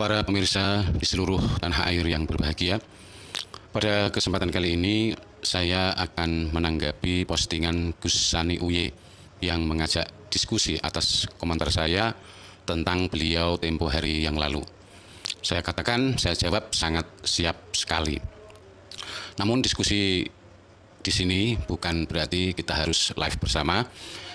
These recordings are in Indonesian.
Para pemirsa di seluruh tanah air yang berbahagia, pada kesempatan kali ini saya akan menanggapi postingan Gus Sani Uye yang mengajak diskusi atas komentar saya tentang beliau tempo hari yang lalu. Saya katakan, saya jawab sangat siap sekali. Namun diskusi di sini bukan berarti kita harus live bersama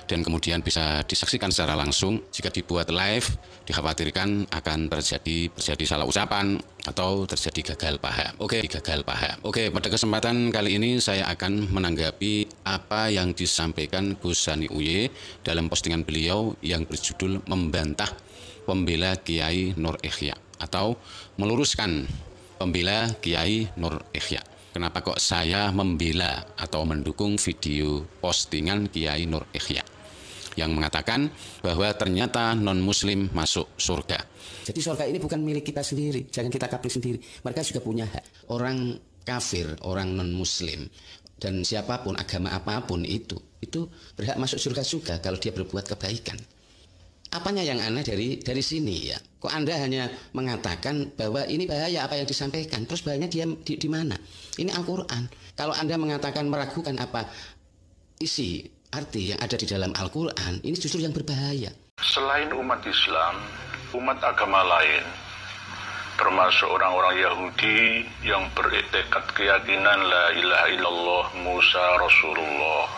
dan kemudian bisa disaksikan secara langsung. Jika dibuat live, dikhawatirkan akan terjadi salah ucapan atau terjadi gagal paham. Oke, pada kesempatan kali ini saya akan menanggapi apa yang disampaikan Gus Sani Uye dalam postingan beliau yang berjudul membantah pembela Kiai Nur Ihya atau meluruskan pembela Kiai Nur Ihya. Kenapa kok saya membela atau mendukung video postingan Kiai Nur Ihya yang mengatakan bahwa ternyata non-muslim masuk surga. Jadi surga ini bukan milik kita sendiri, jangan kita kapri sendiri. Mereka juga punya hak. Orang kafir, orang non-muslim, dan siapapun, agama apapun itu berhak masuk surga juga kalau dia berbuat kebaikan. Apanya yang aneh dari sini ya? Kok Anda hanya mengatakan bahwa ini bahaya apa yang disampaikan, terus bahayanya dia di mana? Ini Al-Quran. Kalau Anda mengatakan meragukan apa isi arti yang ada di dalam Al-Quran, ini justru yang berbahaya. Selain umat Islam, umat agama lain, termasuk orang-orang Yahudi yang beriktikad keyakinan La ilaha illallah Musa Rasulullah,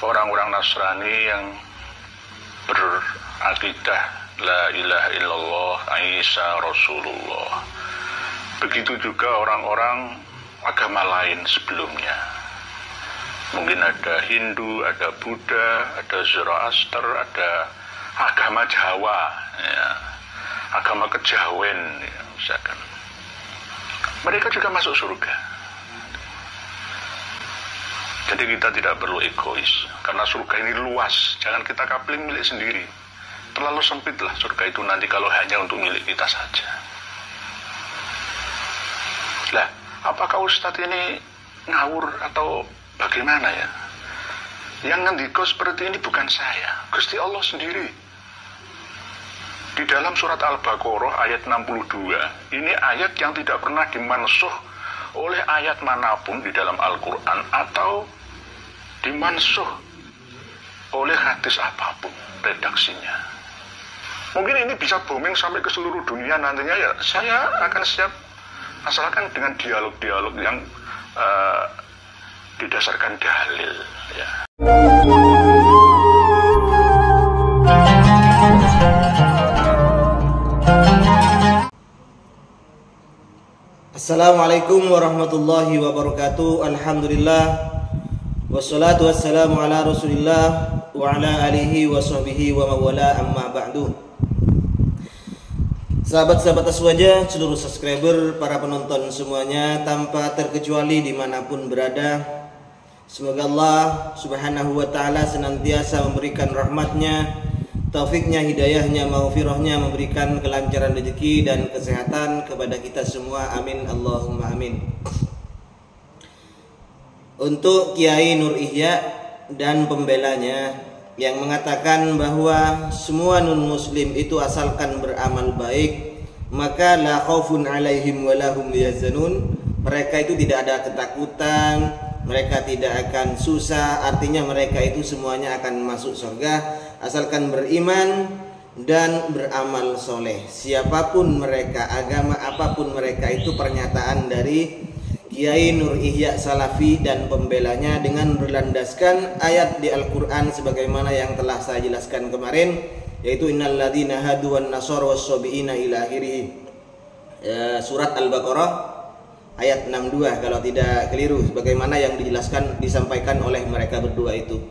orang-orang Nasrani yang berakidah La ilaha illallah Isa Rasulullah, begitu juga orang-orang agama lain sebelumnya. Mungkin ada Hindu, ada Buddha, ada Zoroaster, ada agama Jawa, ya, agama kejawen, ya, misalkan. Mereka juga masuk surga. Jadi kita tidak perlu egois, karena surga ini luas. Jangan kita kapling milik sendiri. Terlalu sempitlah surga itu nanti kalau hanya untuk milik kita saja. Lah, apakah Ustadz ini ngawur atau bagaimana ya? Yang ngendiko seperti ini bukan saya, Gusti Allah sendiri. Di dalam surat Al-Baqarah ayat 62, ini ayat yang tidak pernah dimansuh oleh ayat manapun di dalam Al-Quran atau dimansuh oleh hadis apapun redaksinya. Mungkin ini bisa booming sampai ke seluruh dunia nantinya ya. Saya akan siap asalkan dengan dialog-dialog yang didasarkan dalil ya. Assalamualaikum warahmatullahi wabarakatuh. Alhamdulillah wassalatu wassalamu ala Rasulillah wa ala alihi wa sahbihi wa mawala amma ba'du. Sahabat-sahabat Aswaja, seluruh subscriber, para penonton semuanya tanpa terkecuali dimanapun berada, semoga Allah subhanahu wa ta'ala senantiasa memberikan rahmatnya, taufiknya, hidayahnya, maghfirahnya, memberikan kelancaran rezeki dan kesehatan kepada kita semua. Amin Allahumma amin. Untuk Kiai Nur Ihya dan pembelanya yang mengatakan bahwa semua non-muslim itu asalkan beramal baik, maka la khaufun alaihim wa lahum yahzanun. Mereka itu tidak ada ketakutan, mereka tidak akan susah, artinya mereka itu semuanya akan masuk surga asalkan beriman dan beramal soleh. Siapapun mereka, agama apapun mereka, itu pernyataan dari Kiai Nur Ihya Salafi dan pembelanya dengan berlandaskan ayat di Al-Quran sebagaimana yang telah saya jelaskan kemarin, yaitu innal ladzina hadu wan nasara was-sabiina ila akhirih, surat Al-Baqarah ayat 62 kalau tidak keliru, sebagaimana yang disampaikan oleh mereka berdua itu.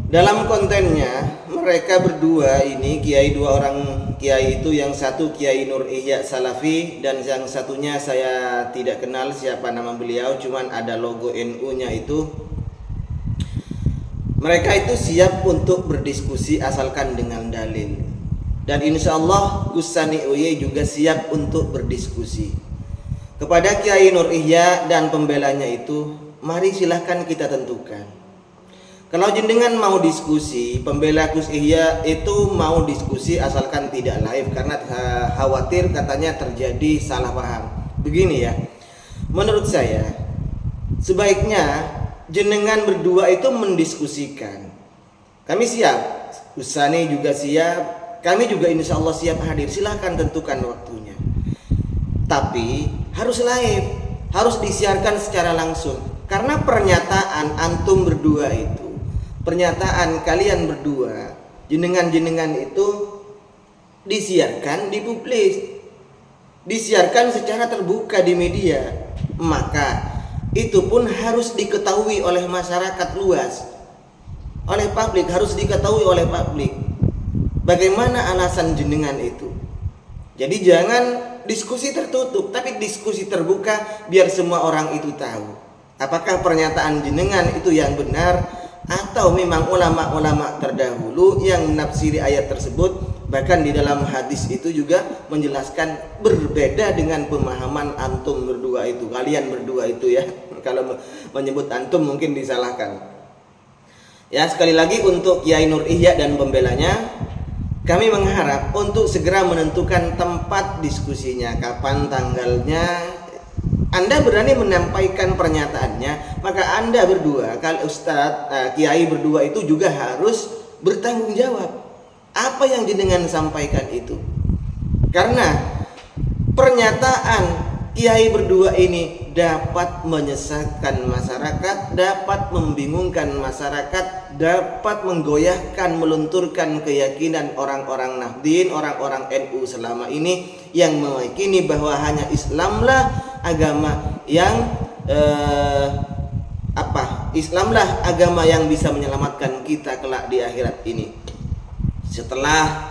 Dalam kontennya mereka berdua ini, dua orang kiai itu, yang satu Kiai Nur Ihya Salafi dan yang satunya saya tidak kenal siapa nama beliau, cuman ada logo NU-nya itu. Mereka itu siap untuk berdiskusi asalkan dengan dalil. Dan insya Allah Gus Sani Uye juga siap untuk berdiskusi. Kepada Kiai Nur Ihya dan pembelanya itu, mari silahkan kita tentukan. Kalau jenengan mau diskusi, pembela Gus Ihya itu mau diskusi asalkan tidak live karena khawatir katanya terjadi salah paham. Begini ya, menurut saya sebaiknya jenengan berdua itu mendiskusikan. Kami siap, Gus Sani juga siap, kami juga insya Allah siap hadir. Silahkan tentukan waktunya. Tapi harus live, harus disiarkan secara langsung. Karena pernyataan antum berdua itu, pernyataan kalian berdua, jenengan-jenengan itu disiarkan, dipublis, disiarkan secara terbuka di media, maka itu pun harus diketahui oleh masyarakat luas, oleh publik, harus diketahui oleh publik. Bagaimana alasan jenengan itu? Jadi jangan diskusi tertutup, tapi diskusi terbuka biar semua orang itu tahu apakah pernyataan jenengan itu yang benar, atau memang ulama-ulama terdahulu yang menafsiri ayat tersebut, bahkan di dalam hadis itu juga menjelaskan berbeda dengan pemahaman antum berdua itu, kalian berdua itu ya. Kalau menyebut antum mungkin disalahkan. Ya, sekali lagi untuk Kiai Nur Ihya dan pembelanya, kami mengharap untuk segera menentukan tempat diskusinya, kapan tanggalnya. Anda berani menyampaikan pernyataannya, maka Anda berdua, kalau Ustadz, Kiai berdua itu juga harus bertanggung jawab apa yang jenengan sampaikan itu. Karena pernyataan Kiai berdua ini dapat menyesatkan masyarakat, dapat membingungkan masyarakat, dapat menggoyahkan, melunturkan keyakinan orang-orang Nahdien, orang-orang NU selama ini yang meyakini bahwa hanya Islamlah agama yang Islamlah agama yang bisa menyelamatkan kita kelak di akhirat ini. Setelah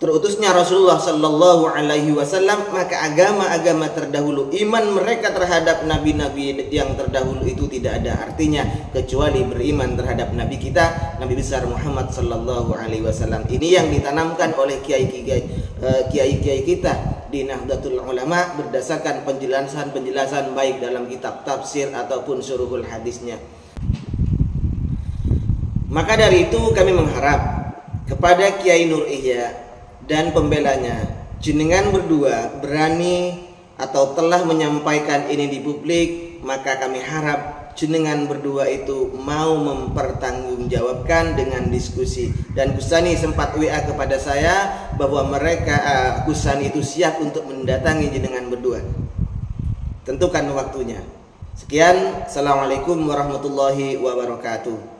terutusnya Rasulullah Sallallahu Alaihi Wasallam, maka agama-agama terdahulu, iman mereka terhadap nabi-nabi yang terdahulu itu tidak ada artinya kecuali beriman terhadap Nabi kita, Nabi besar Muhammad Sallallahu Alaihi Wasallam. Ini yang ditanamkan oleh kiai-kiai kita di Nahdlatul Ulama berdasarkan penjelasan-penjelasan baik dalam kitab tafsir ataupun syuruhul hadisnya. Maka dari itu kami mengharap kepada Kiai Nur Ihya dan pembelanya, jenengan berdua berani atau telah menyampaikan ini di publik, maka kami harap jenengan berdua itu mau mempertanggungjawabkan dengan diskusi. Dan Gus Sani sempat WA kepada saya bahwa Gus Sani itu siap untuk mendatangi jenengan berdua. Tentukan waktunya. Sekian, assalamualaikum warahmatullahi wabarakatuh.